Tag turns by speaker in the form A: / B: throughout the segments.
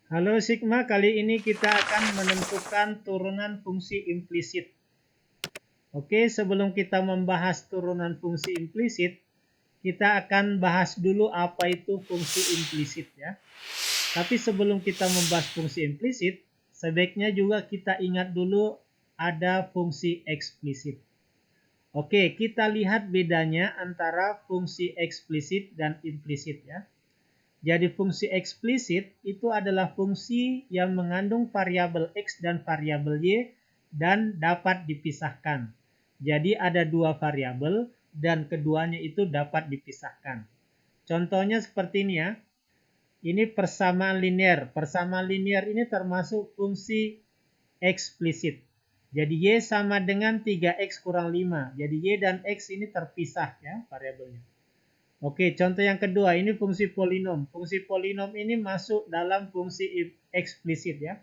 A: Halo Sigma, kali ini kita akan menentukan turunan fungsi implisit. Oke, sebelum kita membahas turunan fungsi implisit, kita akan bahas dulu apa itu fungsi implisit ya. Tapi sebelum kita membahas fungsi implisit, sebaiknya juga kita ingat dulu ada fungsi eksplisit. Oke, kita lihat bedanya antara fungsi eksplisit dan implisit ya. Jadi fungsi eksplisit itu adalah fungsi yang mengandung variabel X dan variabel Y dan dapat dipisahkan. Jadi ada dua variabel dan keduanya itu dapat dipisahkan. Contohnya seperti ini ya. Ini persamaan linear. Persamaan linear ini termasuk fungsi eksplisit. Jadi Y sama dengan 3X kurang 5. Jadi Y dan X ini terpisah ya variabelnya. Oke, contoh yang kedua, ini fungsi polinom. Fungsi polinom ini masuk dalam fungsi eksplisit ya.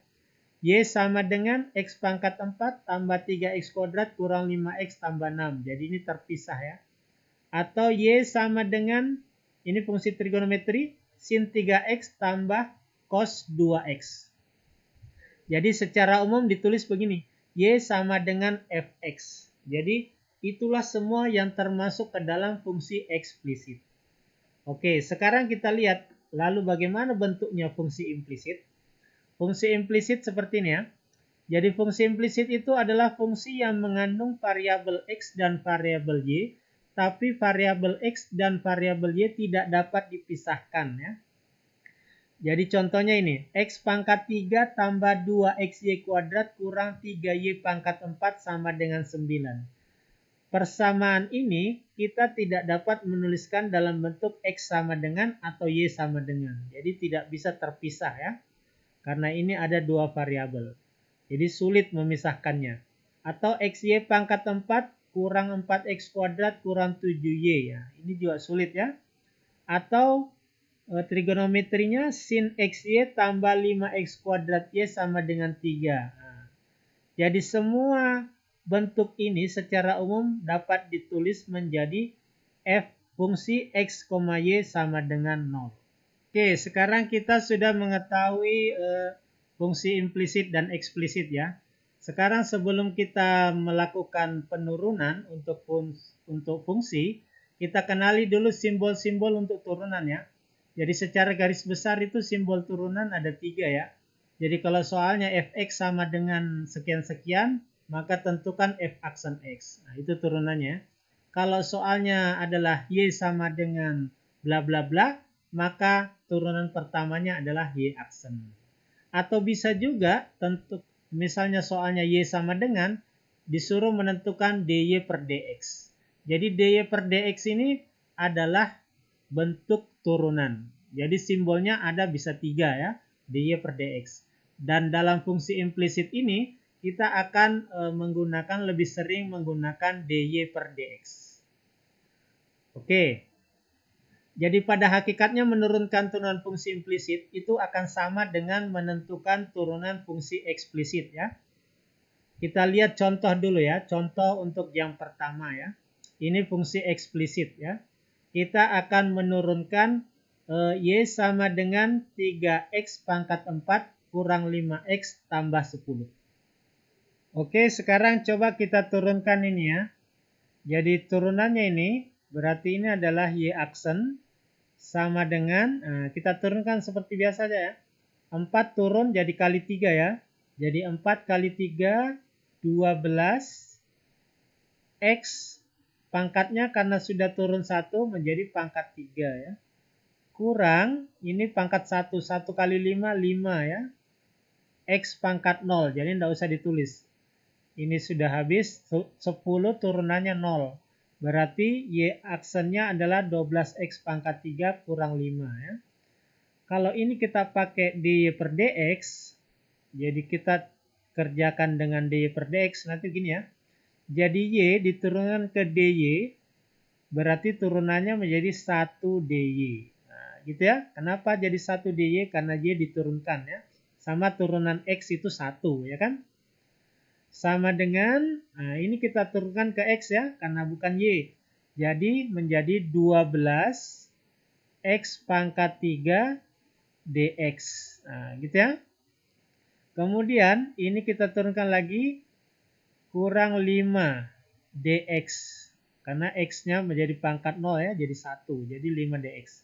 A: Y sama dengan X pangkat 4 tambah 3X kuadrat kurang 5X tambah 6. Jadi ini terpisah ya. Atau Y sama dengan, ini fungsi trigonometri, sin 3X tambah cos 2X. Jadi secara umum ditulis begini, Y sama dengan Fx. Jadi itulah semua yang termasuk ke dalam fungsi eksplisit. Oke, sekarang kita lihat lalu bagaimana bentuknya fungsi implisit. Fungsi implisit seperti ini ya. Jadi fungsi implisit itu adalah fungsi yang mengandung variabel X dan variabel Y, tapi variabel X dan variabel Y tidak dapat dipisahkan ya. Jadi contohnya ini, X pangkat 3 tambah 2XY kuadrat kurang 3Y pangkat 4 sama dengan 9. Persamaan ini kita tidak dapat menuliskan dalam bentuk X sama dengan atau Y sama dengan. Jadi tidak bisa terpisah ya. Karena ini ada dua variabel. Jadi sulit memisahkannya. Atau XY pangkat 4 kurang 4X kuadrat kurang 7Y ya. Ini juga sulit ya. Atau trigonometrinya sin XY tambah 5X kuadrat Y sama dengan 3. Nah, jadi semua bentuk ini secara umum dapat ditulis menjadi f fungsi X, Y sama dengan 0. Oke, sekarang kita sudah mengetahui fungsi implisit dan eksplisit ya. Sekarang sebelum kita melakukan penurunan untuk fungsi, kita kenali dulu simbol-simbol untuk turunan ya. Jadi secara garis besar itu simbol turunan ada 3 ya. Jadi kalau soalnya Fx sama dengan sekian-sekian, maka tentukan F aksen X. Nah, itu turunannya. Kalau soalnya adalah Y sama dengan bla bla bla, maka turunan pertamanya adalah Y aksen. Atau bisa juga tentu misalnya soalnya Y sama dengan disuruh menentukan dy per dx. Jadi dy per dx ini adalah bentuk turunan. Jadi simbolnya ada bisa 3 ya, dy per dx. Dan dalam fungsi implisit ini kita akan menggunakan lebih sering menggunakan dy per dx. Oke. Jadi pada hakikatnya menurunkan turunan fungsi implisit itu akan sama dengan menentukan turunan fungsi eksplisit ya. Kita lihat contoh dulu ya, contoh untuk yang pertama ya. Ini fungsi eksplisit ya. Kita akan menurunkan Y sama dengan 3X pangkat 4 kurang 5X tambah 10. Oke, sekarang coba kita turunkan ini ya. Jadi turunannya ini berarti ini adalah Y aksen sama dengan, kita turunkan seperti biasa aja ya. 4 turun jadi kali 3 ya. Jadi 4 kali 3, 12. X pangkatnya karena sudah turun 1 menjadi pangkat 3 ya. Kurang, ini pangkat 1, 1 kali 5, 5 ya. X pangkat 0, jadi tidak usah ditulis. Ini sudah habis, 10 turunannya 0. Berarti Y aksennya adalah 12X pangkat 3 kurang 5 ya. Kalau ini kita pakai dy per dx, jadi kita kerjakan dengan dy per dx, nanti gini ya. Jadi Y diturunkan ke dy, berarti turunannya menjadi 1 dy. Nah, gitu ya. Kenapa jadi 1 dy? Karena Y diturunkan ya. Sama turunan X itu 1 ya kan. Sama dengan, nah ini kita turunkan ke X ya, karena bukan Y. Jadi menjadi 12 X pangkat 3 dx. Nah, gitu ya. Kemudian ini kita turunkan lagi kurang 5 dx. Karena x-nya menjadi pangkat 0 ya, jadi 1. Jadi 5 dx.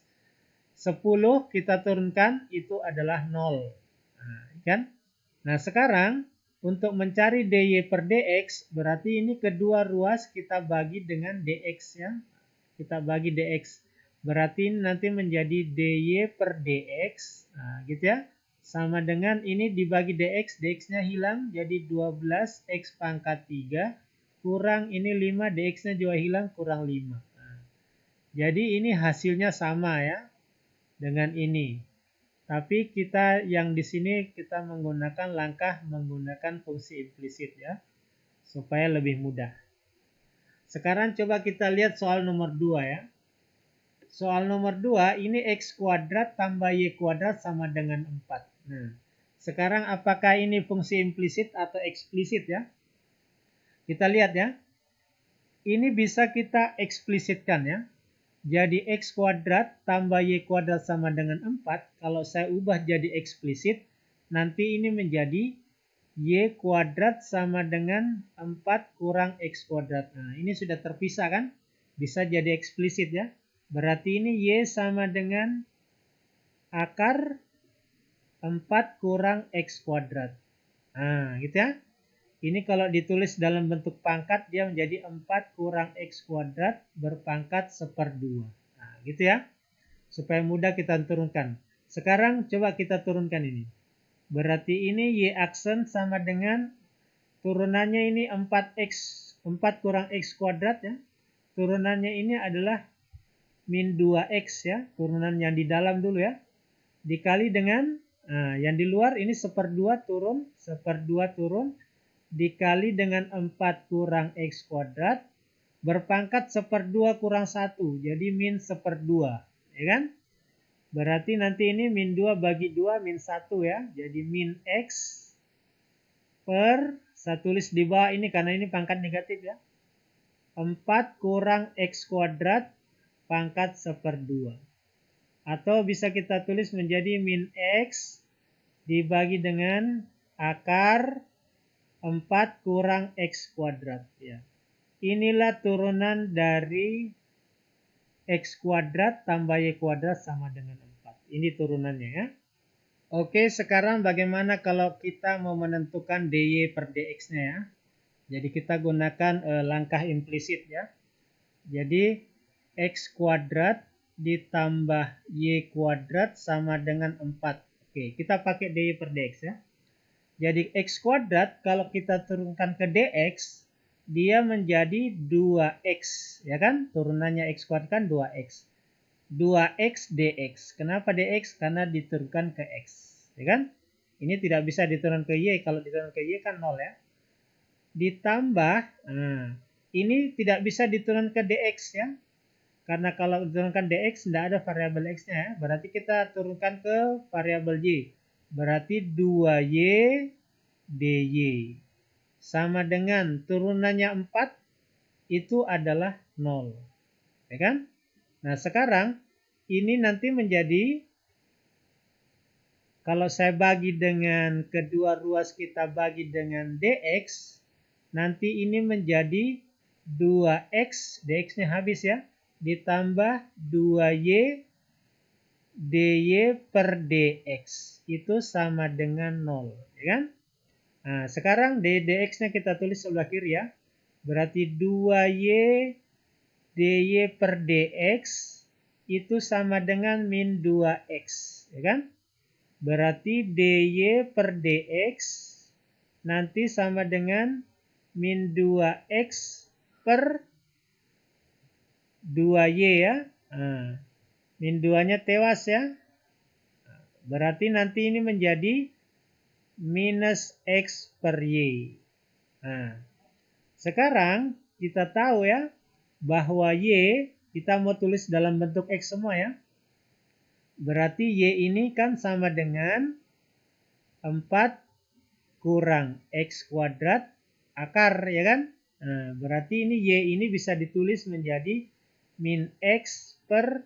A: 10 kita turunkan itu adalah 0. Nah, kan? Nah, sekarang untuk mencari dy per dx, berarti ini kedua ruas kita bagi dengan dx ya. Kita bagi dx. Berarti nanti menjadi dy per dx. Nah, gitu ya. Sama dengan ini dibagi dx, dx-nya hilang jadi 12 x pangkat 3 kurang ini 5, dx-nya juga hilang kurang 5. Nah, jadi ini hasilnya sama ya dengan ini. Tapi kita yang di sini kita menggunakan langkah menggunakan fungsi implisit ya, supaya lebih mudah. Sekarang coba kita lihat soal nomor 2 ya. Soal nomor 2 ini x kuadrat tambah y kuadrat sama dengan 4. Nah, sekarang apakah ini fungsi implisit atau eksplisit ya? Kita lihat ya. Ini bisa kita eksplisitkan ya. Jadi x kuadrat tambah y kuadrat sama dengan 4. Kalau saya ubah jadi eksplisit, nanti ini menjadi y kuadrat sama dengan 4 kurang x kuadrat. Nah, ini sudah terpisah kan? Bisa jadi eksplisit ya. Berarti ini y sama dengan akar 4 kurang x kuadrat. Nah, gitu ya. Ini kalau ditulis dalam bentuk pangkat, dia menjadi 4 kurang x kuadrat berpangkat 1/2. Nah, gitu ya. Supaya mudah kita turunkan. Sekarang coba kita turunkan ini. Berarti ini y aksen sama dengan turunannya ini 4x, 4 kurang x kuadrat ya. Turunannya ini adalah min 2x ya. Turunan yang di dalam dulu ya. Dikali dengan, nah, yang di luar ini 1/2 turun, 1/2 turun. Dikali dengan 4 kurang x kuadrat berpangkat 1/2 kurang 1. Jadi min 1/2. Ya kan? Berarti nanti ini min 2 bagi 2 min 1 ya. Jadi min x per, saya tulis di bawah ini karena ini pangkat negatif ya. 4 kurang x kuadrat pangkat 1/2. Atau bisa kita tulis menjadi min x dibagi dengan akar 4 kurang x kuadrat ya. Inilah turunan dari x kuadrat tambah y kuadrat sama dengan 4. Ini turunannya ya. Oke, sekarang bagaimana kalau kita mau menentukan dy per dx-nya ya. Jadi kita gunakan langkah implisit ya. Jadi x kuadrat ditambah y kuadrat sama dengan 4. Oke, kita pakai dy per dx ya. Jadi x kuadrat kalau kita turunkan ke dx, dia menjadi 2x, ya kan? Turunannya x kuadrat kan 2x. 2x dx. Kenapa dx? Karena diturunkan ke x, ya kan? Ini tidak bisa diturunkan ke y, kalau diturunkan ke y kan 0 ya. Ditambah, nah, ini tidak bisa diturunkan ke dx ya. Karena kalau diturunkan dx tidak ada variabel x-nya ya. Berarti kita turunkan ke variabel y. Berarti 2y dy sama dengan turunannya 4 itu adalah 0. Ya kan? Nah, sekarang ini nanti menjadi, kalau saya bagi dengan kedua ruas kita bagi dengan dx, nanti ini menjadi 2x, dx-nya habis ya, ditambah 2y dy per dx itu sama dengan 0, ya kan? Nah, sekarang dx-nya kita tulis sebelah kiri ya. Berarti 2y dy per dx itu sama dengan min 2x, ya kan? Berarti dy per dx nanti sama dengan min 2x per 2y ya. Nah, min 2-nya tewas ya. Berarti nanti ini menjadi minus x per y. Nah, sekarang kita tahu ya bahwa y kita mau tulis dalam bentuk x semua ya. Berarti y ini kan sama dengan 4 kurang x kuadrat akar, ya kan? Nah, berarti ini y ini bisa ditulis menjadi min x per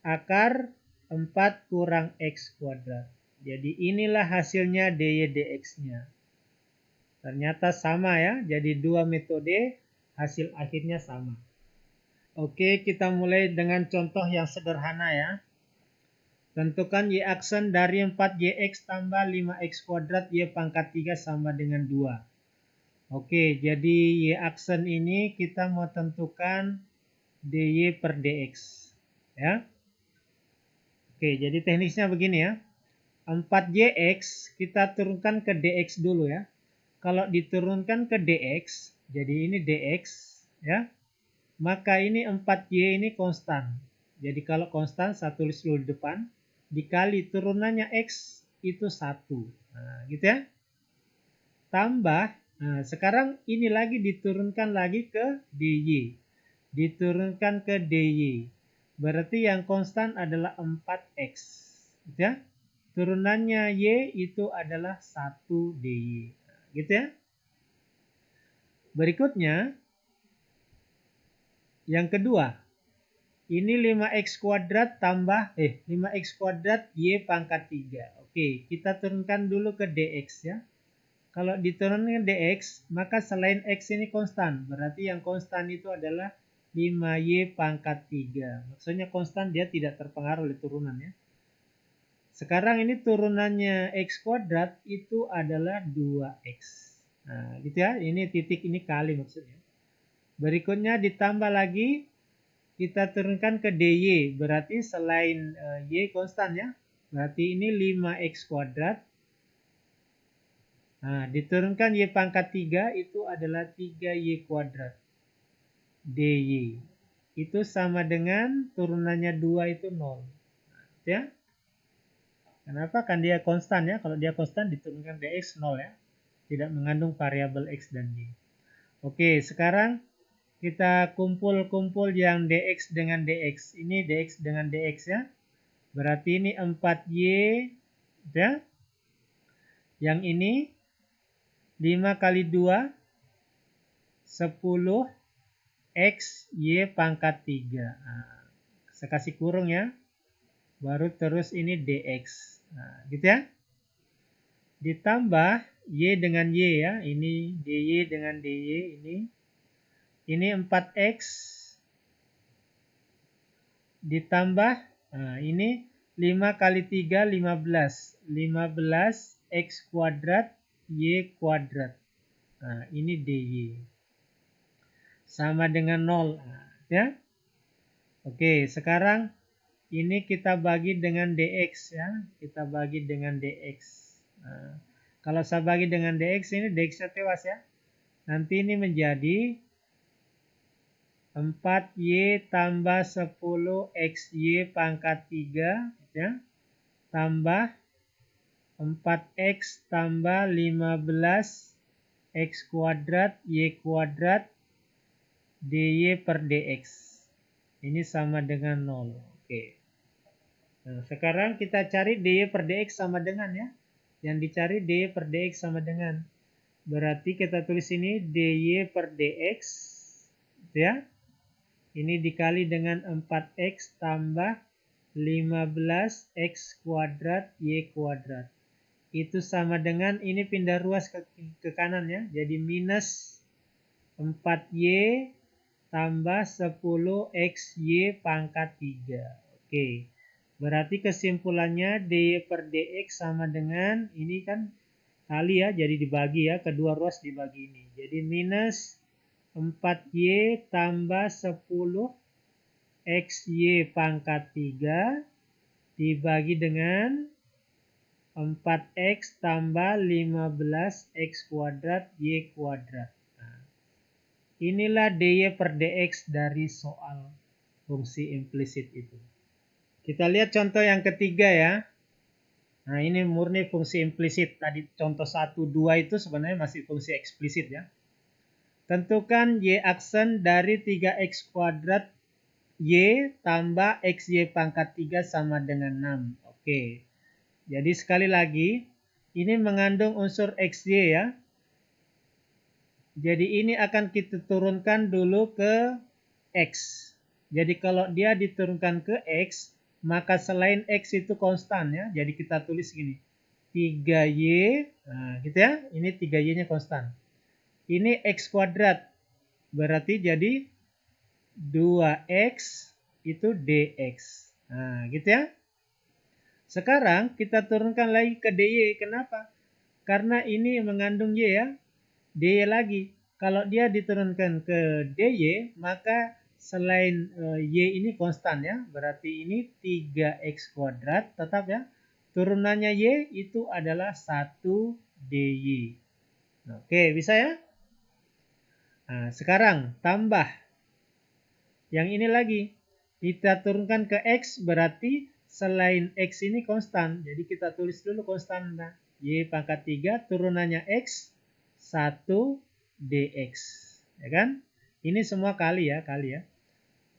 A: akar 4 kurang X kuadrat. Jadi inilah hasilnya dy dx-nya. Ternyata sama ya, jadi dua metode hasil akhirnya sama. Oke, kita mulai dengan contoh yang sederhana ya. Tentukan y aksen dari 4yx tambah 5x kuadrat y pangkat 3 sama dengan 2. Oke, jadi y aksen ini kita mau tentukan dy per dx. Ya. Oke, jadi teknisnya begini ya. 4yx kita turunkan ke dx dulu ya. Kalau diturunkan ke dx, jadi ini dx ya. Maka ini 4y ini konstan. Jadi kalau konstan saya tulis dulu di depan. Dikali turunannya x itu 1. Nah, gitu ya. Tambah, nah sekarang ini lagi diturunkan lagi ke dy. Diturunkan ke dy. Berarti yang konstan adalah 4x. Gitu ya. Turunannya y itu adalah 1 dy. Nah, gitu ya. Berikutnya, yang kedua, ini 5x kuadrat tambah 5x kuadrat y pangkat 3. Oke, kita turunkan dulu ke dx ya. Kalau diturunkan dx, maka selain x ini konstan. Berarti yang konstan itu adalah 5y pangkat 3. Maksudnya konstan, dia tidak terpengaruh oleh turunan ya. Sekarang ini turunannya x kuadrat itu adalah 2x. Nah, gitu ya. Ini titik ini kali maksudnya. Berikutnya ditambah lagi, kita turunkan ke dy, berarti selain y konstan ya, berarti ini 5x kuadrat. Nah, diturunkan y pangkat 3 itu adalah 3y kuadrat dy. Itu sama dengan turunannya 2 itu 0. Nah, ya. Kenapa? Kan dia konstan ya, kalau dia konstan diturunkan dx 0 ya. Tidak mengandung variabel x dan y. Oke, sekarang kita kumpul-kumpul yang dx dengan dx. Ini dx dengan dx ya. Berarti ini 4y ya. Yang ini 5 kali 2 10 x y pangkat 3. Nah, saya kasih kurung ya. Baru terus ini dx. Nah, gitu ya. Ditambah y dengan y ya. Ini dy dengan dy ini. Ini 4x ditambah, nah ini 5 kali 3, 15. 15 x kuadrat y kuadrat. Nah, ini dy. Sama dengan 0. Nah, ya. Oke, sekarang ini kita bagi dengan dx ya. Kita bagi dengan dx. Nah, kalau saya bagi dengan dx, ini dx-nya tewas ya. Nanti ini menjadi 4y tambah 10 xy pangkat 3 ya, tambah 4x tambah 15 x kuadrat y kuadrat dy per dx. Ini sama dengan 0. Oke. Nah, sekarang kita cari dy per dx sama dengan ya. Yang dicari dy per dx sama dengan. Berarti kita tulis ini dy per dx ya. Ini dikali dengan 4x tambah 15x kuadrat y kuadrat. Itu sama dengan, ini pindah ruas ke kanan ya. Jadi minus 4y tambah 10xy pangkat 3. Oke. Berarti kesimpulannya dy per dx sama dengan, ini kan kali ya, jadi dibagi ya. Kedua ruas dibagi ini. Jadi minus 4y tambah 10 xy pangkat 3 dibagi dengan 4x tambah 15x kuadrat y kuadrat. Nah, inilah dy per dx dari soal fungsi implisit itu. Kita lihat contoh yang ketiga ya. Nah, ini murni fungsi implisit. Tadi contoh 1, 2 itu sebenarnya masih fungsi eksplisit ya. Tentukan y aksen dari 3x kuadrat y tambah xy pangkat 3 sama dengan 6. Oke. Jadi sekali lagi, ini mengandung unsur xy ya. Jadi ini akan kita turunkan dulu ke x. Jadi kalau dia diturunkan ke x, maka selain X itu konstan ya. Jadi kita tulis gini. 3Y, nah gitu ya. Ini 3Y-nya konstan. Ini X kuadrat. Berarti jadi 2X itu DX. Nah gitu ya. Sekarang kita turunkan lagi ke DY. Kenapa? Karena ini mengandung Y ya. DY lagi. Kalau dia diturunkan ke DY, maka selain Y ini konstan ya. Berarti ini 3X kuadrat tetap ya. Turunannya Y itu adalah 1 DY. Oke, bisa ya? Nah, sekarang tambah. Yang ini lagi. Kita turunkan ke X berarti selain X ini konstan. Jadi kita tulis dulu konstan. Nah, Y pangkat 3 turunannya X 1 DX. Ya kan? Ini semua kali ya.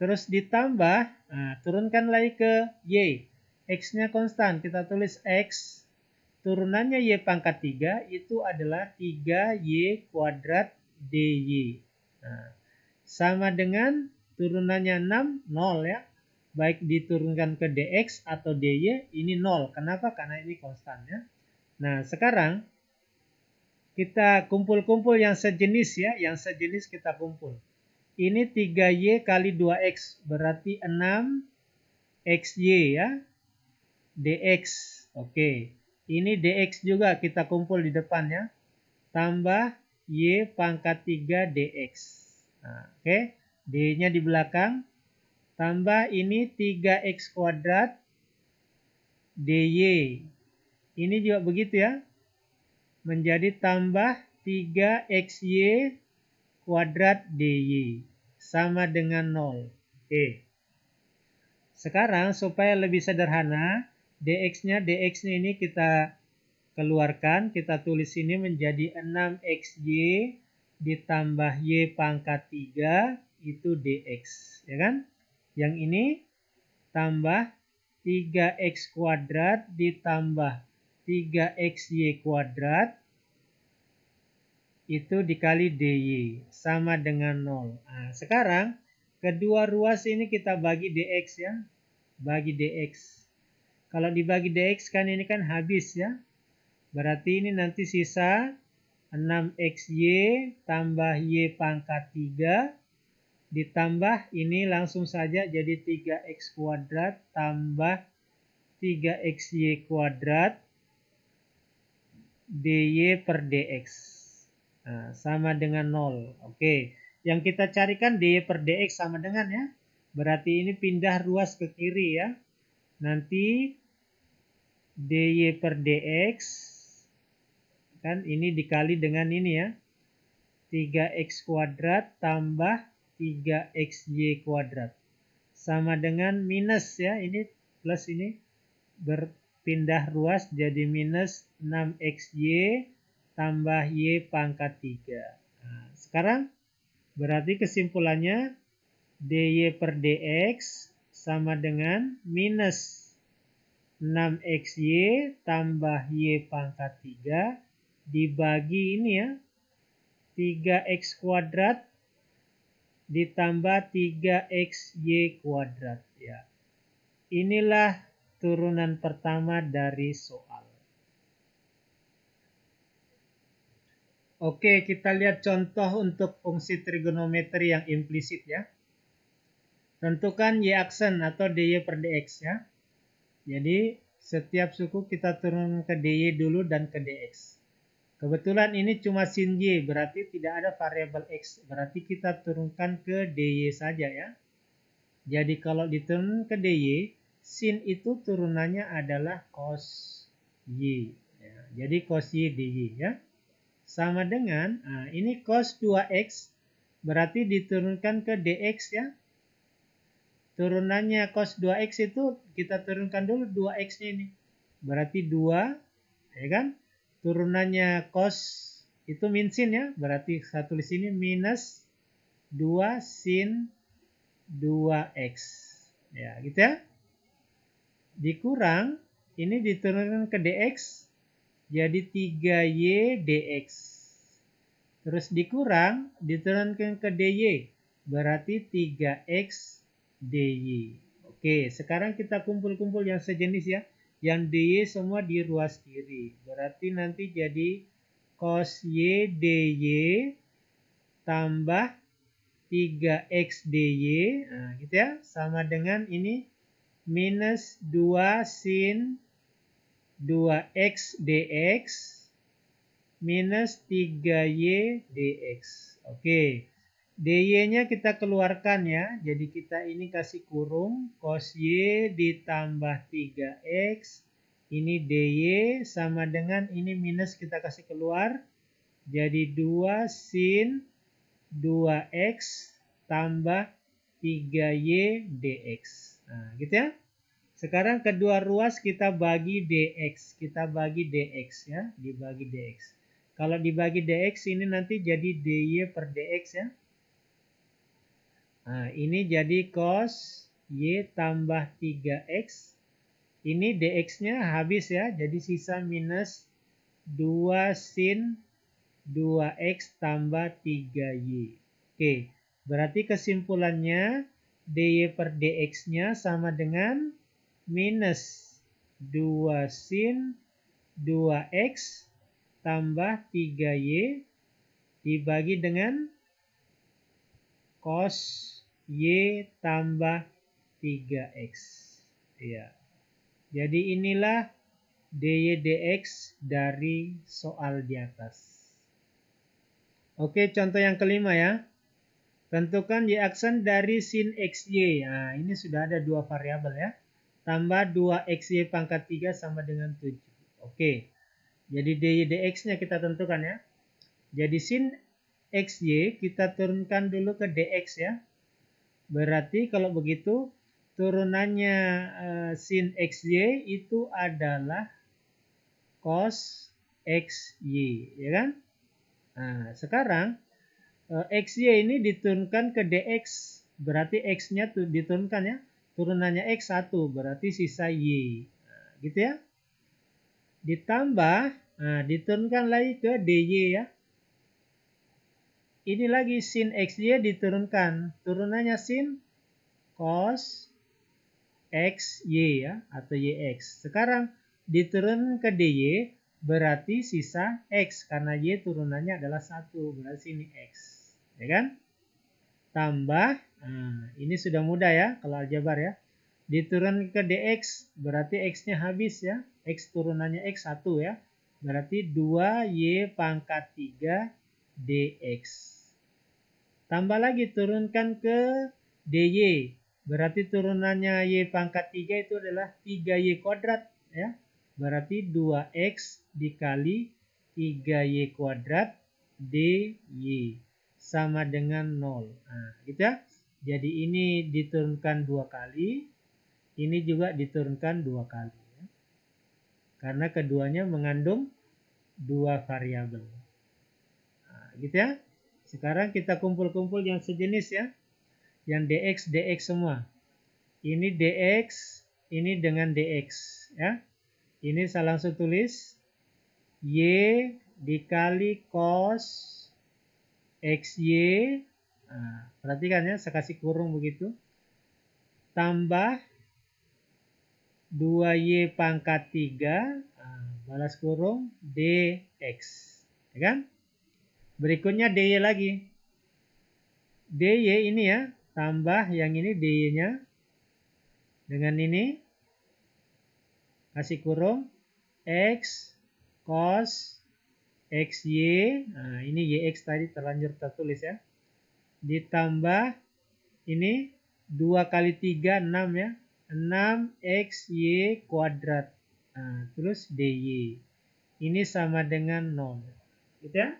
A: Terus ditambah, nah, turunkan lagi ke Y. X-nya konstan, kita tulis X. Turunannya Y pangkat 3 itu adalah 3Y kuadrat DY. Nah, sama dengan turunannya 6, 0 ya. Baik diturunkan ke DX atau DY, ini 0. Kenapa? Karena ini konstan ya. Nah, sekarang kita kumpul-kumpul yang sejenis ya. Yang sejenis kita kumpul. Ini 3Y kali 2X berarti 6XY ya. DX. Oke. Ini DX juga kita kumpul di depan ya. Tambah Y pangkat 3 DX. Nah, oke. D-nya di belakang. Tambah ini 3X kuadrat DY. Ini juga begitu ya. Menjadi tambah 3XY kuadrat DY sama dengan 0. Oke. Sekarang supaya lebih sederhana, DX-nya ini kita keluarkan, kita tulis ini menjadi 6XY ditambah Y pangkat 3 itu DX, ya kan? Yang ini tambah 3X kuadrat ditambah 3XY kuadrat itu dikali DY sama dengan 0. Nah, sekarang kedua ruas ini kita bagi DX ya. Bagi DX. Kalau dibagi DX kan ini kan habis ya. Berarti ini nanti sisa 6XY tambah Y pangkat 3 ditambah ini langsung saja jadi 3X kuadrat tambah 3XY kuadrat DY per DX. Nah, sama dengan 0. Oke. Yang kita carikan DY per DX sama dengan ya. Berarti ini pindah ruas ke kiri ya. Nanti DY per DX. Kan ini dikali dengan ini ya. 3X kuadrat tambah 3XY kuadrat. Sama dengan minus ya. Ini plus ini. Berpindah ruas jadi minus 6XY tambah Y pangkat 3. Nah, sekarang berarti kesimpulannya DY per DX sama dengan minus 6XY tambah Y pangkat 3 dibagi ini ya. 3X kuadrat ditambah 3XY kuadrat. Ya. Inilah turunan pertama dari soal. Oke, kita lihat contoh untuk fungsi trigonometri yang implisit ya. Tentukan Y aksen atau DY per DX ya. Jadi setiap suku kita turun ke DY dulu dan ke DX. Kebetulan ini cuma sin Y, berarti tidak ada variabel X. Berarti kita turunkan ke DY saja ya. Jadi kalau diturunkan ke DY, sin itu turunannya adalah cos Y. Ya, jadi cos Y DY ya. Sama dengan, nah ini cos 2X berarti diturunkan ke DX ya. Turunannya cos 2X itu kita turunkan dulu 2X-nya ini. Berarti 2, ya kan? Turunannya cos itu min sin ya. Berarti saya tulis ini minus 2 sin 2X. Ya, gitu ya. Dikurang, ini diturunkan ke DX. Jadi 3Y DX. Terus dikurang, diturunkan ke DY. Berarti 3X DY. Oke. Oke, sekarang kita kumpul-kumpul yang sejenis ya. Yang dy semua di ruas kiri. Berarti nanti jadi cos y dy tambah 3x dy. Nah, gitu ya. Sama dengan ini minus 2 sin 2x dx minus 3y dx. Oke. dy-nya kita keluarkan ya. Jadi kita ini kasih kurung cos y ditambah 3x. Ini dy sama dengan ini minus kita kasih keluar. Jadi 2 sin 2x tambah 3y dx. Nah, gitu ya. Sekarang kedua ruas kita bagi dx. Kita bagi dx ya. Dibagi dx. Kalau dibagi dx ini nanti jadi dy per dx ya. Nah, ini jadi cos y tambah 3x. Ini dx-nya habis ya. Jadi sisa minus 2 sin 2x tambah 3y. Oke, berarti kesimpulannya dy per dx-nya sama dengan minus 2 sin 2x tambah 3y dibagi dengan cos y tambah 3x. Ya. Jadi inilah dy dx dari soal di atas. Oke, contoh yang kelima ya. Tentukan y aksen dari sin xy. Nah, ini sudah ada dua variabel ya. Tambah 2xy pangkat 3 sama dengan 7. Oke. Jadi dy dx-nya kita tentukan ya. Jadi sin xy kita turunkan dulu ke dx ya. Berarti kalau begitu turunannya sin xy itu adalah cos xy, ya kan? Nah, sekarang xy ini diturunkan ke dx, berarti x-nya diturunkan ya. Turunannya x 1, berarti sisa y. Nah, gitu ya. Ditambah, nah, diturunkan lagi ke dy ya. Ini lagi sin xy diturunkan. Turunannya sin cos xy ya, atau yx. Sekarang diturunkan ke dy, berarti sisa x. Karena y turunannya adalah 1, berarti ini x. Ya kan? Tambah, nah, ini sudah mudah ya kalau aljabar ya. Diturunkan ke dx, berarti x-nya habis ya. X turunannya x 1 ya. Berarti 2y pangkat 3 dx. Tambah lagi turunkan ke dy. Berarti turunannya y pangkat 3 itu adalah 3y kuadrat ya. Berarti 2x dikali 3y kuadrat dy sama dengan 0. Nah, gitu ya. Jadi ini diturunkan 2 kali. Ini juga diturunkan 2 kali. Ya. Karena keduanya mengandung 2 variabel. Nah, gitu ya. Sekarang kita kumpul-kumpul yang sejenis ya. Yang dx semua. Ini dx, ini dengan dx ya. Ini saya langsung tulis y dikali cos xy. Nah, perhatikan ya, saya kasih kurung begitu. Tambah 2y pangkat 3, nah, balas kurung dx. Ya kan? Berikutnya dy lagi. dy ini ya, tambah yang ini dy-nya dengan ini kasih kurung x cos xy. Nah, ini yx tadi terlanjur tertulis ya. Ditambah ini 2 kali 3 6 ya. 6xy kuadrat. Nah, terus dy. Ini sama dengan 0. Gitu ya.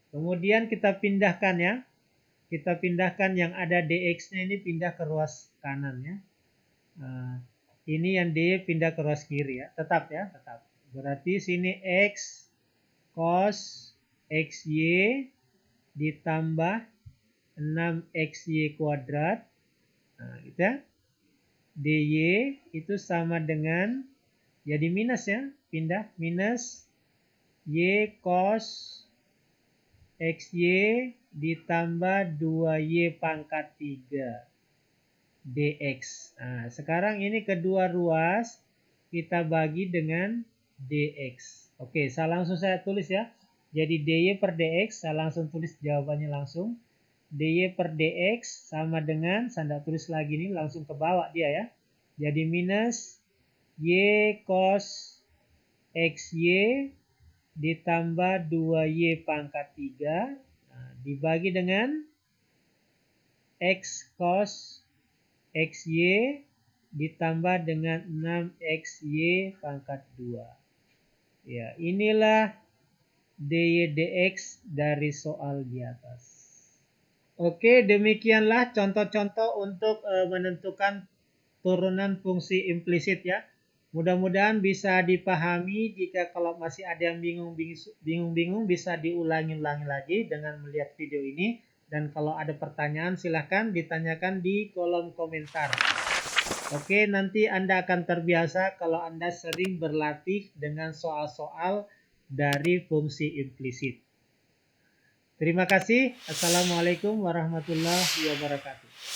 A: Kemudian kita pindahkan ya. Kita pindahkan yang ada dx-nya ini pindah ke ruas kanan ya. Nah, ini yang dy pindah ke ruas kiri ya. Tetap ya, tetap. Berarti sini x cos xy ditambah 6xy kuadrat. Nah, gitu ya. dy itu sama dengan jadi minus ya. Pindah minus y cos xy ditambah 2y pangkat 3. dx. Nah, sekarang ini kedua ruas kita bagi dengan dx. Oke, langsung saya tulis ya. Jadi dy per dx, saya langsung tulis jawabannya langsung. dy per dx sama dengan, saya tidak tulis lagi nih, langsung ke bawah dia ya. Jadi minus y cos xy ditambah 2y pangkat 3 dibagi dengan x cos xy ditambah dengan 6xy pangkat 2. Ya, inilah dy dx dari soal di atas. Oke, demikianlah contoh-contoh untuk menentukan turunan fungsi implisit ya. Mudah-mudahan bisa dipahami. Jika kalau masih ada yang bingung bisa diulangi-ulangi lagi dengan melihat video ini. Dan kalau ada pertanyaan silahkan ditanyakan di kolom komentar. Oke, nanti Anda akan terbiasa kalau Anda sering berlatih dengan soal-soal dari fungsi implisit. Terima kasih. Assalamualaikum warahmatullahi wabarakatuh.